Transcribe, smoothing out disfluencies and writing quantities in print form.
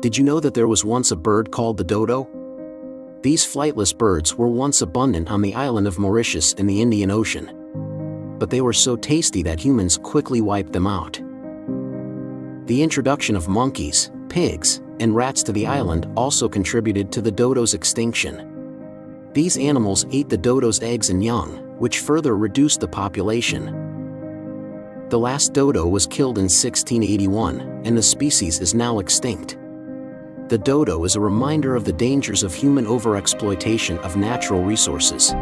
Did you know that there was once a bird called the dodo? These flightless birds were once abundant on the island of Mauritius in the Indian Ocean. But they were so tasty that humans quickly wiped them out. The introduction of monkeys, pigs, and rats to the island also contributed to the dodo's extinction. These animals ate the dodo's eggs and young, which further reduced the population. The last dodo was killed in 1681, and the species is now extinct. The dodo is a reminder of the dangers of human overexploitation of natural resources.